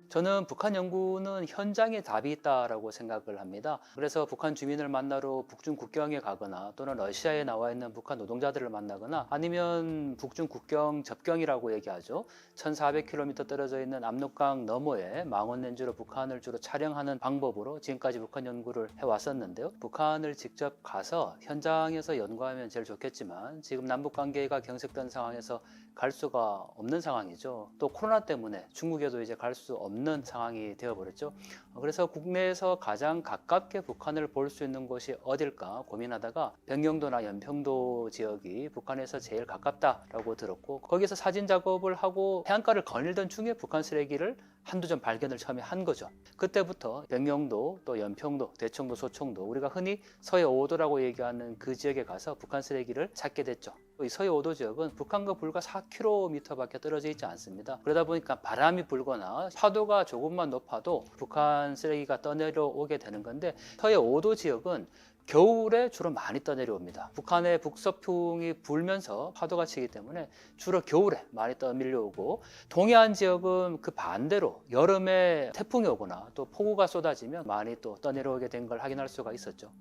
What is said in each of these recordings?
저는 북한 연구는 현장에 답이 있다라고 생각을 합니다. 그래서 북한 주민을 만나러 북중 국경에 가거나 또는 러시아에 나와 있는 북한 노동자들을 만나거나 아니면 북중 국경 접경이라고 얘기하죠. 1400km 떨어져 있는 압록강 너머에 망원 렌즈로 북한을 주로 촬영하는 방법으로 지금까지 북한 연구를 해왔었는데요. 북한을 직접 가서 현장에서 연구하면 제일 좋겠지만 지금 남북 관계가 경색된 상황에서 갈 수가 없는 상황이죠. 또 코로나 때문에 중국에도 이제 갈 수 없는 상황이 되어버렸죠. 그래서 국내에서 가장 가깝게 북한을 볼 수 있는 곳이 어딜까 고민하다가 병영도나 연평도 지역이 북한에서 제일 가깝다라고 들었고, 거기서 사진 작업을 하고 해안가를 거닐던 중에 북한 쓰레기를 한두 점 발견을 처음에 한 거죠. 그때부터 병영도, 또 연평도, 대청도, 소청도, 우리가 흔히 서해 5도라고 얘기하는 그 지역에 가서 북한 쓰레기를 찾게 됐죠. 이 서해 5도 지역은 북한과 불과 4km밖에 떨어져 있지 않습니다. 그러다 보니까 바람이 불거나 파도가 조금만 높아도 북한 쓰레기가 떠내려오게 되는 건데, 서해 5도 지역은 겨울에 주로 많이 떠내려옵니다. 북한의 북서풍이 불면서 파도가 치기 때문에 주로 겨울에 많이 떠밀려오고, 동해안 지역은 그 반대로 여름에 태풍이 오거나 또 폭우가 쏟아지면 많이 또 떠내려오게 된 걸 확인할 수가 있었죠.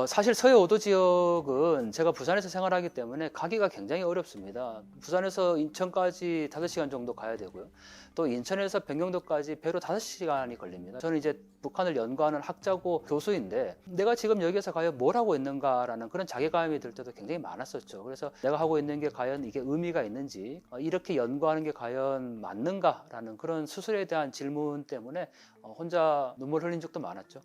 사실 서해 5도 지역은 제가 부산에서 생활하기 때문에 가기가 굉장히 어렵습니다. 부산에서 인천까지 5시간 정도 가야 되고요. 또 인천에서 병영도까지 배로 5시간이 걸립니다. 저는 이제 북한을 연구하는 학자고 교수인데 내가 지금 여기에서 과연 뭘 하고 있는가라는 그런 자괴감이 들 때도 굉장히 많았었죠. 그래서 내가 하고 있는 게 과연 이게 의미가 있는지, 이렇게 연구하는 게 과연 맞는가라는 그런 스스로에 대한 질문 때문에 혼자 눈물 흘린 적도 많았죠.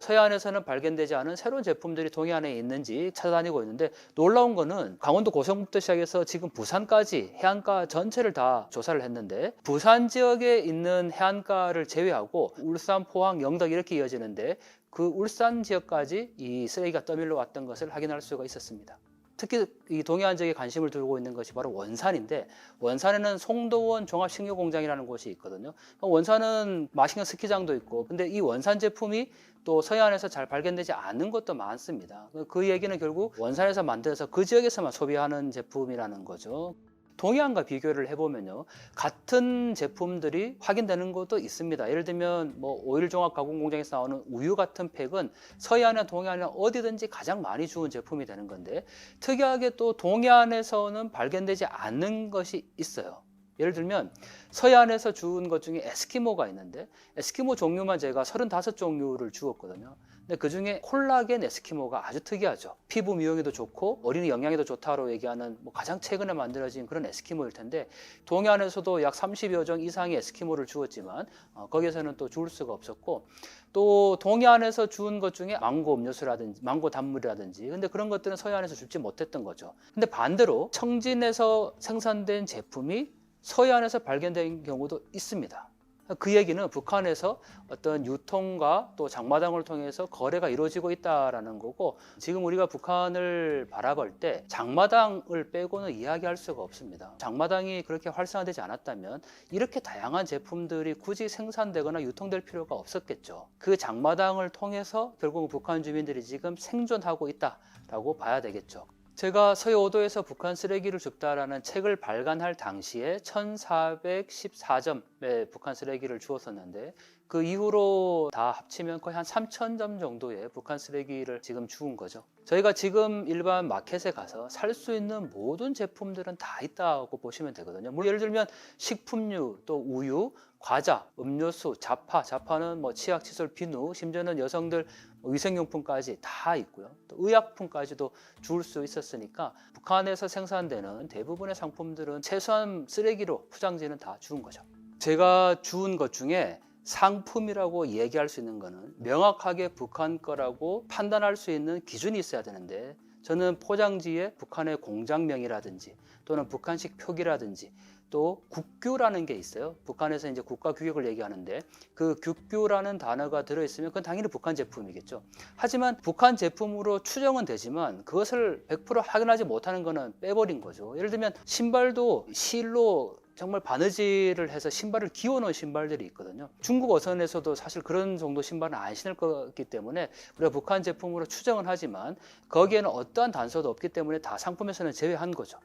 서해안에서는 발견되지 않은 새로운 제품들이 동해안에 있는지 찾아다니고 있는데, 놀라운 거는 강원도 고성부터 시작해서 지금 부산까지 해안가 전체를 다 조사를 했는데, 부산 지역에 있는 해안가를 제외하고 울산, 포항, 영덕 이렇게 이어지는데 그 울산 지역까지 이 쓰레기가 떠밀려 왔던 것을 확인할 수가 있었습니다. 특히 이 동해안 지역에 관심을 두고 있는 것이 바로 원산인데, 원산에는 송도원 종합식료공장이라는 곳이 있거든요. 원산은 마신경 스키장도 있고, 근데 이 원산 제품이 또 서해안에서 잘 발견되지 않은 것도 많습니다. 그 얘기는 결국 원산에서 만들어서 그 지역에서만 소비하는 제품이라는 거죠. 동해안과 비교를 해보면요, 같은 제품들이 확인되는 것도 있습니다. 예를 들면 오일 종합 가공 공장에서 나오는 우유 같은 팩은 서해안이나 동해안이나 어디든지 가장 많이 주운 제품이 되는 건데, 특이하게 또 동해안에서는 발견되지 않는 것이 있어요. 예를 들면 서해안에서 주운 것 중에 에스키모가 있는데, 에스키모 종류만 제가 35종류를 주었거든요. 근데 그 중에 콜라겐 에스키모가 아주 특이하죠. 피부 미용에도 좋고 어린이 영양에도 좋다고 얘기하는 가장 최근에 만들어진 그런 에스키모일 텐데, 동해안에서도 약 30여 종 이상의 에스키모를 주었지만 거기에서는 또 주울 수가 없었고, 또 동해안에서 주운 것 중에 망고 음료수라든지 망고 단물이라든지, 근데 그런 것들은 서해안에서 줍지 못했던 거죠. 근데 반대로 청진에서 생산된 제품이 서해안에서 발견된 경우도 있습니다. 그 얘기는 북한에서 어떤 유통과 또 장마당을 통해서 거래가 이루어지고 있다는 거고, 지금 우리가 북한을 바라볼 때 장마당을 빼고는 이야기할 수가 없습니다. 장마당이 그렇게 활성화되지 않았다면 이렇게 다양한 제품들이 굳이 생산되거나 유통될 필요가 없었겠죠. 그 장마당을 통해서 결국 북한 주민들이 지금 생존하고 있다라고 봐야 되겠죠. 제가 서해 5도에서 북한 쓰레기를 줍다라는 책을 발간할 당시에 1414점의 북한 쓰레기를 주었었는데, 그 이후로 다 합치면 거의 한 3000점 정도의 북한 쓰레기를 지금 주운 거죠. 저희가 지금 일반 마켓에 가서 살 수 있는 모든 제품들은 다 있다고 보시면 되거든요. 예를 들면 식품류, 또 우유, 과자, 음료수, 자파는 치약, 칫솔, 비누, 심지어는 여성들 위생용품까지 다 있고요. 또 의약품까지도 주울 수 있었으니까 북한에서 생산되는 대부분의 상품들은 최소한 쓰레기로 포장지는 다 주운 거죠. 제가 주운 것 중에 상품이라고 얘기할 수 있는 거는 명확하게 북한 거라고 판단할 수 있는 기준이 있어야 되는데, 저는 포장지에 북한의 공장명이라든지 또는 북한식 표기라든지 또 국규라는 게 있어요. 북한에서 이제 국가 규격을 얘기하는데, 그 국규라는 단어가 들어있으면 그건 당연히 북한 제품이겠죠. 하지만 북한 제품으로 추정은 되지만 그것을 100% 확인하지 못하는 거는 빼버린 거죠. 예를 들면 신발도 실로 정말 바느질을 해서 신발을 기워 놓은 신발들이 있거든요. 중국 어선에서도 사실 그런 정도 신발은 안 신을 거기 때문에 우리가 북한 제품으로 추정은 하지만 거기에는 어떠한 단서도 없기 때문에 다 상품에서는 제외한 거죠.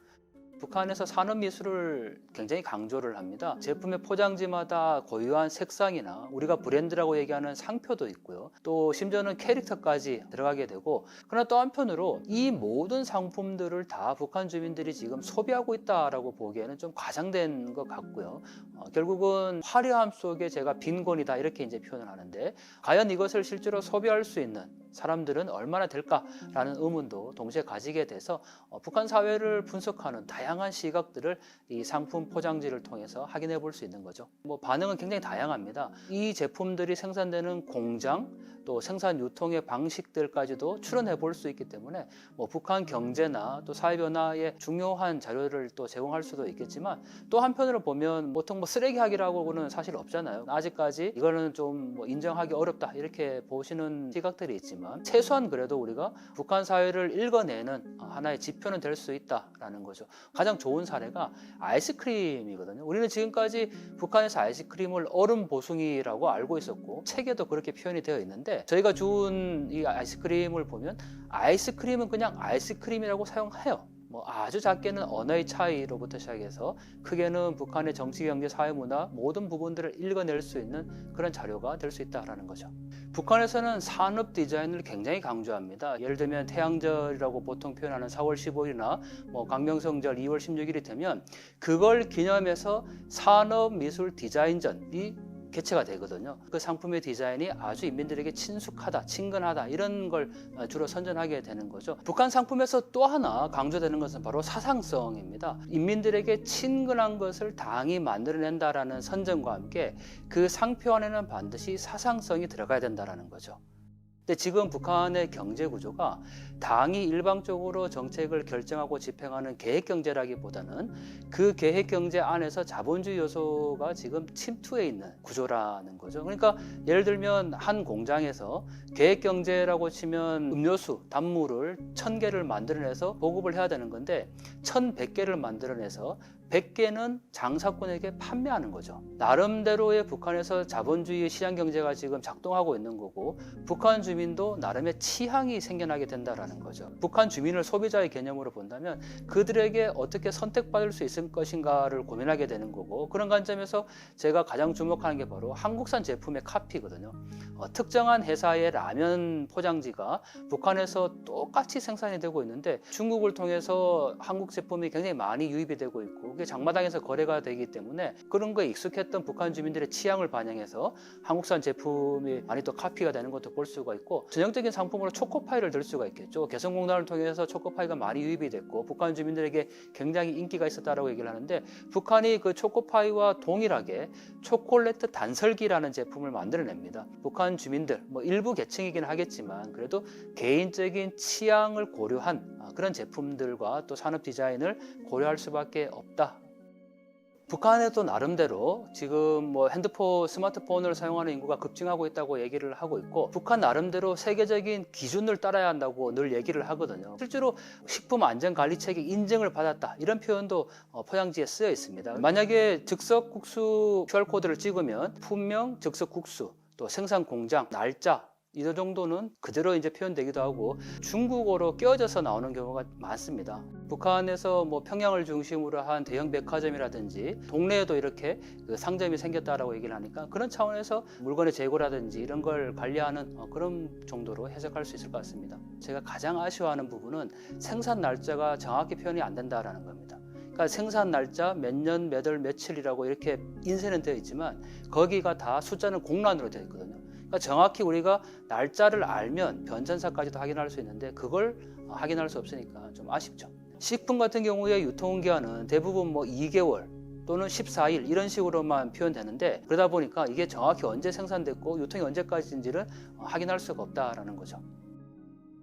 북한에서 산업미술을 굉장히 강조를 합니다. 제품의 포장지마다 고유한 색상이나 우리가 브랜드라고 얘기하는 상표도 있고요. 또 심지어는 캐릭터까지 들어가게 되고, 그러나 또 한편으로 이 모든 상품들을 다 북한 주민들이 지금 소비하고 있다라고 보기에는 좀 과장된 것 같고요. 결국은 화려함 속에 제가 빈곤이다 이렇게 이제 표현을 하는데, 과연 이것을 실제로 소비할 수 있는 사람들은 얼마나 될까라는 의문도 동시에 가지게 돼서 북한 사회를 분석하는 다양한 시각들을 이 상품 포장지를 통해서 확인해 볼 수 있는 거죠. 반응은 굉장히 다양합니다. 이 제품들이 생산되는 공장, 또 생산 유통의 방식들까지도 추론해 볼 수 있기 때문에 북한 경제나 또 사회 변화에 중요한 자료를 또 제공할 수도 있겠지만, 또 한편으로 보면 보통 쓰레기학이라고는 사실 없잖아요. 아직까지 이거는 좀 인정하기 어렵다 이렇게 보시는 시각들이 있지만, 최소한 그래도 우리가 북한 사회를 읽어내는 하나의 지표는 될 수 있다라는 거죠. 가장 좋은 사례가 아이스크림이거든요. 우리는 지금까지 북한에서 아이스크림을 얼음 보숭이라고 알고 있었고, 책에도 그렇게 표현이 되어 있는데, 저희가 준 이 아이스크림을 보면 아이스크림은 그냥 아이스크림이라고 사용해요. 아주 작게는 언어의 차이로부터 시작해서 크게는 북한의 정치, 경제, 사회, 문화 모든 부분들을 읽어낼 수 있는 그런 자료가 될 수 있다라는 거죠. 북한에서는 산업 디자인을 굉장히 강조합니다. 예를 들면 태양절이라고 보통 표현하는 4월 15일이나 광명성절 2월 16일이 되면 그걸 기념해서 산업미술 디자인전이 개최가 되거든요. 그 상품의 디자인이 아주 인민들에게 친숙하다, 친근하다 이런 걸 주로 선전하게 되는 거죠. 북한 상품에서 또 하나 강조되는 것은 바로 사상성입니다. 인민들에게 친근한 것을 당이 만들어낸다라는 선전과 함께 그 상표 안에는 반드시 사상성이 들어가야 된다는 거죠. 근데 지금 북한의 경제 구조가 당이 일방적으로 정책을 결정하고 집행하는 계획경제라기보다는 그 계획경제 안에서 자본주의 요소가 지금 침투해 있는 구조라는 거죠. 그러니까 예를 들면 한 공장에서 계획경제라고 치면 음료수, 단물을 1000개를 만들어내서 보급을 해야 되는 건데 1100개를 만들어내서 100개는 장사꾼에게 판매하는 거죠. 나름대로의 북한에서 자본주의 시장 경제가 지금 작동하고 있는 거고, 북한 주민도 나름의 취향이 생겨나게 된다라는 거죠. 북한 주민을 소비자의 개념으로 본다면 그들에게 어떻게 선택받을 수 있을 것인가를 고민하게 되는 거고, 그런 관점에서 제가 가장 주목하는 게 바로 한국산 제품의 카피거든요. 특정한 회사의 라면 포장지가 북한에서 똑같이 생산이 되고 있는데 중국을 통해서 한국 제품이 굉장히 많이 유입이 되고 있고, 그게 장마당에서 거래가 되기 때문에 그런 거에 익숙했던 북한 주민들의 취향을 반영해서 한국산 제품이 많이 또 카피가 되는 것도 볼 수가 있고, 전형적인 상품으로 초코파이를 들 수가 있겠죠. 개성공단을 통해서 초코파이가 많이 유입이 됐고 북한 주민들에게 굉장히 인기가 있었다라고 얘기를 하는데, 북한이 그 초코파이와 동일하게 초콜릿 단설기라는 제품을 만들어냅니다. 북한 주민들, 일부 계층이긴 하겠지만 그래도 개인적인 취향을 고려한 그런 제품들과 또 산업 디자인을 고려할 수밖에 없다. 북한에도 나름대로 지금 핸드폰, 스마트폰을 사용하는 인구가 급증하고 있다고 얘기를 하고 있고, 북한 나름대로 세계적인 기준을 따라야 한다고 늘 얘기를 하거든요. 실제로 식품안전관리체계 인증을 받았다 이런 표현도 포장지에 쓰여 있습니다. 만약에 즉석국수 QR코드를 찍으면 품명, 즉석국수, 또 생산 공장, 날짜 이 정도는 그대로 이제 표현되기도 하고 중국어로 껴져서 나오는 경우가 많습니다. 북한에서 평양을 중심으로 한 대형 백화점이라든지 동네에도 이렇게 그 상점이 생겼다라고 얘기를 하니까 그런 차원에서 물건의 재고라든지 이런 걸 관리하는 그런 정도로 해석할 수 있을 것 같습니다. 제가 가장 아쉬워하는 부분은 생산 날짜가 정확히 표현이 안 된다라는 겁니다. 그러니까 생산 날짜 몇 년, 몇 월, 며칠이라고 이렇게 인쇄는 되어 있지만 거기가 다 숫자는 공란으로 되어 있거든요. 그러니까 정확히 우리가 날짜를 알면 변천사까지도 확인할 수 있는데 그걸 확인할 수 없으니까 좀 아쉽죠. 식품 같은 경우에 유통기한은 대부분 2개월 또는 14일 이런 식으로만 표현되는데, 그러다 보니까 이게 정확히 언제 생산됐고 유통이 언제까지인지를 확인할 수가 없다라는 거죠.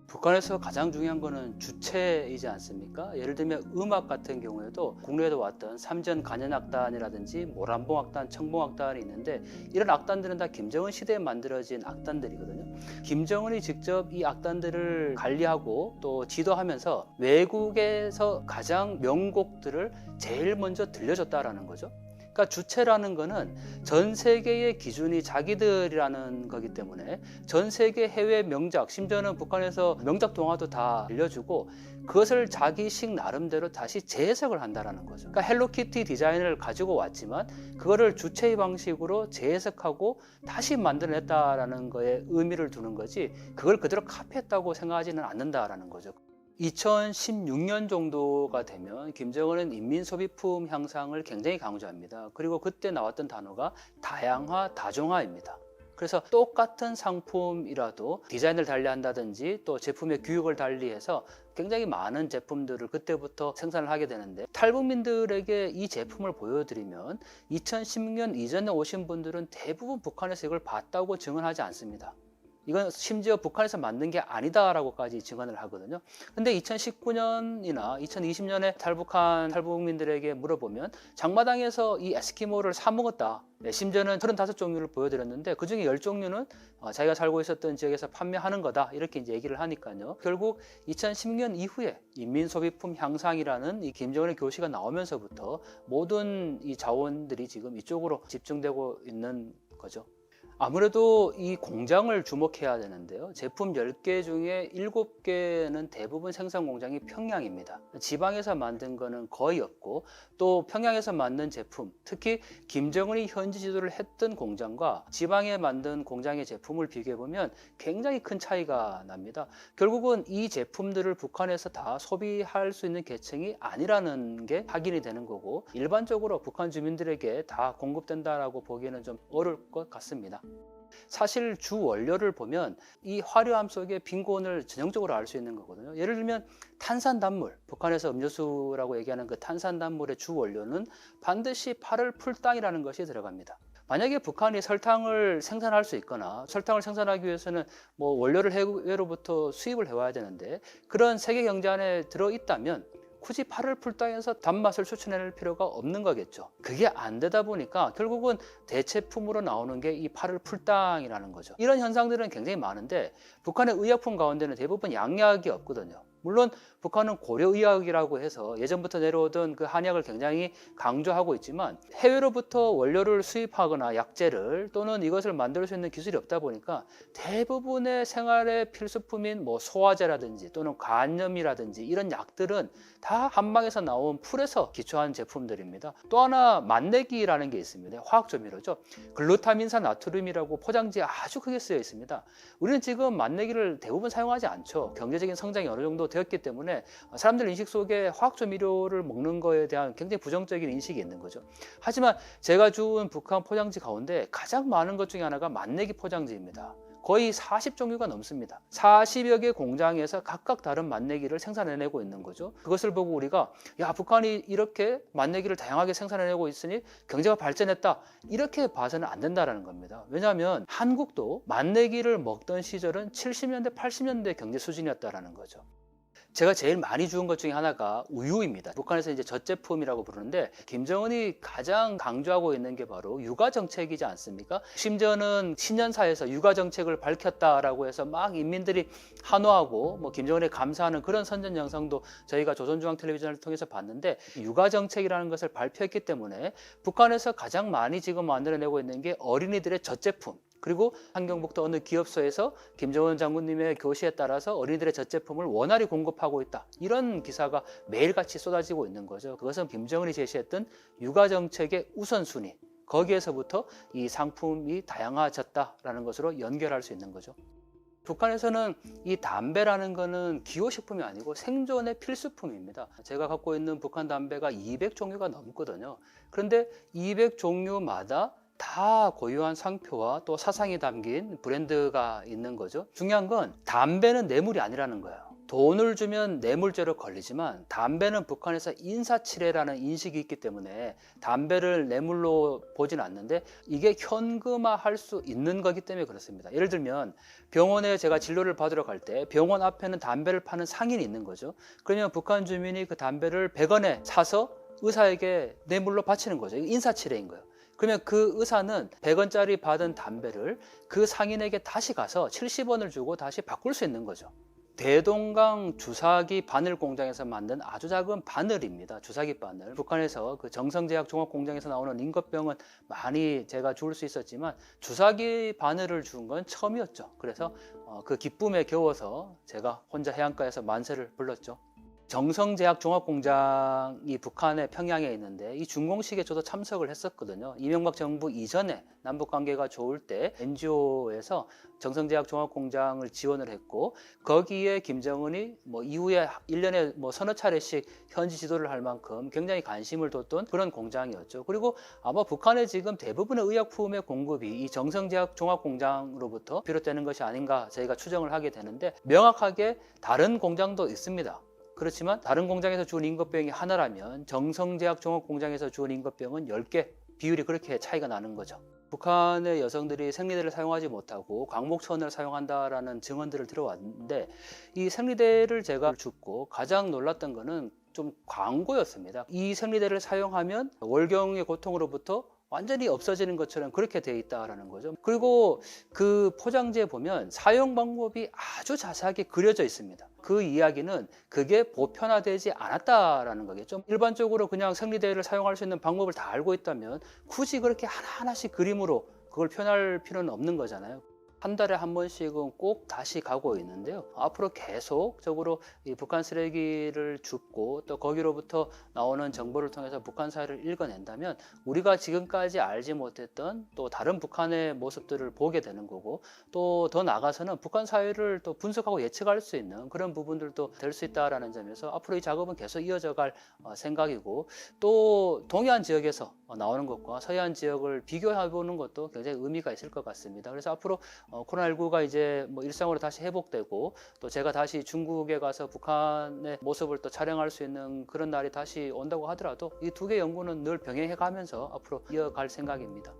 북한에서 가장 중요한 거는 주체이지 않습니까? 예를 들면 음악 같은 경우에도 국내에도 왔던 삼전 간현악단이라든지 모란봉악단, 청봉악단이 있는데 이런 악단들은 다 김정은 시대에 만들어진 악단들이거든요. 김정은이 직접 이 악단들을 관리하고 또 지도하면서 외국에서 가장 명곡들을 제일 먼저 들려줬다라는 거죠. 그러니까 주체라는 거는 전 세계의 기준이 자기들이라는 거기 때문에 전 세계 해외 명작, 심지어는 북한에서 명작 동화도 다 알려주고 그것을 자기식 나름대로 다시 재해석을 한다는 거죠. 그러니까 헬로키티 디자인을 가지고 왔지만 그거를 주체의 방식으로 재해석하고 다시 만들어냈다라는 거에 의미를 두는 거지 그걸 그대로 카피했다고 생각하지는 않는다라는 거죠. 2016년 정도가 되면 김정은은 인민소비품 향상을 굉장히 강조합니다. 그리고 그때 나왔던 단어가 다양화, 다종화입니다. 그래서 똑같은 상품이라도 디자인을 달리한다든지 또 제품의 규격을 달리해서 굉장히 많은 제품들을 그때부터 생산을 하게 되는데 탈북민들에게 이 제품을 보여드리면 2016년 이전에 오신 분들은 대부분 북한에서 이걸 봤다고 증언하지 않습니다. 이건 심지어 북한에서 만든 게 아니다라고까지 증언을 하거든요. 근데 2019년이나 2020년에 탈북한 탈북민들에게 물어보면 장마당에서 이 에스키모를 사 먹었다. 심지어는 35종류를 보여드렸는데 그중에 10종류는 자기가 살고 있었던 지역에서 판매하는 거다. 이렇게 이제 얘기를 하니까요. 결국 2016년 이후에 인민소비품 향상이라는 이 김정은의 교시가 나오면서부터 모든 이 자원들이 지금 이쪽으로 집중되고 있는 거죠. 아무래도 이 공장을 주목해야 되는데요. 제품 10개 중에 7개는 대부분 생산 공장이 평양입니다. 지방에서 만든 거는 거의 없고 또 평양에서 만든 제품, 특히 김정은이 현지 지도를 했던 공장과 지방에 만든 공장의 제품을 비교해보면 굉장히 큰 차이가 납니다. 결국은 이 제품들을 북한에서 다 소비할 수 있는 계층이 아니라는 게 확인이 되는 거고 일반적으로 북한 주민들에게 다 공급된다라고 보기에는 좀 어려울 것 같습니다. 사실 주 원료를 보면 이 화려함 속에 빈곤을 전형적으로 알 수 있는 거거든요. 예를 들면 탄산단물, 북한에서 음료수라고 얘기하는 그 탄산단물의 주 원료는 반드시 8월 풀당이라는 것이 들어갑니다. 만약에 북한이 설탕을 생산할 수 있거나 설탕을 생산하기 위해서는 뭐 원료를 해외로부터 수입을 해와야 되는데 그런 세계 경제 안에 들어있다면 굳이 8월 풀당에서 단맛을 추천할 필요가 없는 거겠죠. 그게 안 되다 보니까 결국은 대체품으로 나오는 게 이 8월 풀당이라는 거죠. 이런 현상들은 굉장히 많은데 북한의 의약품 가운데는 대부분 양약이 없거든요. 물론 북한은 고려의학이라고 해서 예전부터 내려오던 그 한약을 굉장히 강조하고 있지만 해외로부터 원료를 수입하거나 약재를 또는 이것을 만들 수 있는 기술이 없다 보니까 대부분의 생활의 필수품인 뭐 소화제라든지 또는 간염이라든지 이런 약들은 다 한방에서 나온 풀에서 기초한 제품들입니다. 또 하나 만내기라는 게 있습니다. 화학조미료죠. 글루타민산 나트륨이라고 포장지에 아주 크게 쓰여 있습니다. 우리는 지금 만내기를 대부분 사용하지 않죠. 경제적인 성장이 어느 정도 되었기 때문에 사람들 인식 속에 화학조미료를 먹는 거에 대한 굉장히 부정적인 인식이 있는 거죠. 하지만 제가 주운 북한 포장지 가운데 가장 많은 것 중에 하나가 만내기 포장지입니다. 거의 40종류가 넘습니다. 40여 개 공장에서 각각 다른 만내기를 생산해내고 있는 거죠. 그것을 보고 우리가 야 북한이 이렇게 만내기를 다양하게 생산해내고 있으니 경제가 발전했다 이렇게 봐서는 안 된다는 겁니다. 왜냐하면 한국도 만내기를 먹던 시절은 70년대 80년대 경제 수준이었다는 거죠. 제가 제일 많이 주운 것 중에 하나가 우유입니다. 북한에서 이제 젖제품이라고 부르는데 김정은이 가장 강조하고 있는 게 바로 육아 정책이지 않습니까? 심지어는 신년사에서 육아 정책을 밝혔다라고 해서 막 인민들이 환호하고 뭐 김정은에 감사하는 그런 선전 영상도 저희가 조선중앙텔레비전을 통해서 봤는데 육아 정책이라는 것을 발표했기 때문에 북한에서 가장 많이 지금 만들어내고 있는 게 어린이들의 젖제품. 그리고 한경북도 어느 기업소에서 김정은 장군님의 교시에 따라서 어린이들의 젖제품을 원활히 공급하고 있다. 이런 기사가 매일같이 쏟아지고 있는 거죠. 그것은 김정은이 제시했던 육아정책의 우선순위. 거기에서부터 이 상품이 다양해졌다라는 것으로 연결할 수 있는 거죠. 북한에서는 이 담배라는 거는 기호식품이 아니고 생존의 필수품입니다. 제가 갖고 있는 북한 담배가 200종류가 넘거든요. 그런데 200종류마다 다 고유한 상표와 또 사상이 담긴 브랜드가 있는 거죠. 중요한 건 담배는 뇌물이 아니라는 거예요. 돈을 주면 뇌물죄로 걸리지만 담배는 북한에서 인사치레라는 인식이 있기 때문에 담배를 뇌물로 보진 않는데 이게 현금화할 수 있는 거기 때문에 그렇습니다. 예를 들면 병원에 제가 진료를 받으러 갈 때 병원 앞에는 담배를 파는 상인이 있는 거죠. 그러면 북한 주민이 그 담배를 100원에 사서 의사에게 뇌물로 바치는 거죠. 이게 인사치레인 거예요. 그러면 그 의사는 100원짜리 받은 담배를 그 상인에게 다시 가서 70원을 주고 다시 바꿀 수 있는 거죠. 대동강 주사기 바늘 공장에서 만든 아주 작은 바늘입니다. 주사기 바늘. 북한에서 그 정성제약 종합공장에서 나오는 인것병은 많이 제가 줄 수 있었지만 주사기 바늘을 준 건 처음이었죠. 그래서 그 기쁨에 겨워서 제가 혼자 해안가에서 만세를 불렀죠. 정성제약 종합공장이 북한의 평양에 있는데 이 준공식에 저도 참석을 했었거든요. 이명박 정부 이전에 남북 관계가 좋을 때 NGO에서 정성제약 종합공장을 지원을 했고 거기에 김정은이 이후에 1년에 서너 차례씩 현지 지도를 할 만큼 굉장히 관심을 뒀던 그런 공장이었죠. 그리고 아마 북한의 지금 대부분의 의약품의 공급이 이 정성제약 종합공장으로부터 비롯되는 것이 아닌가 저희가 추정을 하게 되는데 명확하게 다른 공장도 있습니다. 그렇지만 다른 공장에서 주는 인것병이 하나라면 정성제약 종합공장에서 주는 인것병은 10개, 비율이 그렇게 차이가 나는 거죠. 북한의 여성들이 생리대를 사용하지 못하고 광목천을 사용한다라는 증언들을 들어왔는데 이 생리대를 제가 줍고 가장 놀랐던 거는 좀 광고였습니다. 이 생리대를 사용하면 월경의 고통으로부터 완전히 없어지는 것처럼 그렇게 돼 있다라는 거죠. 그리고 그 포장지에 보면 사용 방법이 아주 자세하게 그려져 있습니다. 그 이야기는 그게 보편화되지 않았다라는 거겠죠. 일반적으로 그냥 생리대를 사용할 수 있는 방법을 다 알고 있다면 굳이 그렇게 하나하나씩 그림으로 그걸 표현할 필요는 없는 거잖아요. 한 달에 한 번씩은 꼭 다시 가고 있는데요. 앞으로 계속적으로 이 북한 쓰레기를 줍고 또 거기로부터 나오는 정보를 통해서 북한 사회를 읽어낸다면 우리가 지금까지 알지 못했던 또 다른 북한의 모습들을 보게 되는 거고 또 더 나아가서는 북한 사회를 또 분석하고 예측할 수 있는 그런 부분들도 될 수 있다라는 점에서 앞으로 이 작업은 계속 이어져 갈 생각이고 또 동해안 지역에서 나오는 것과 서해안 지역을 비교해 보는 것도 굉장히 의미가 있을 것 같습니다. 그래서 앞으로 코로나19가 이제 일상으로 다시 회복되고 또 제가 다시 중국에 가서 북한의 모습을 또 촬영할 수 있는 그런 날이 다시 온다고 하더라도 이 두 개 연구는 늘 병행해 가면서 앞으로 이어갈 생각입니다.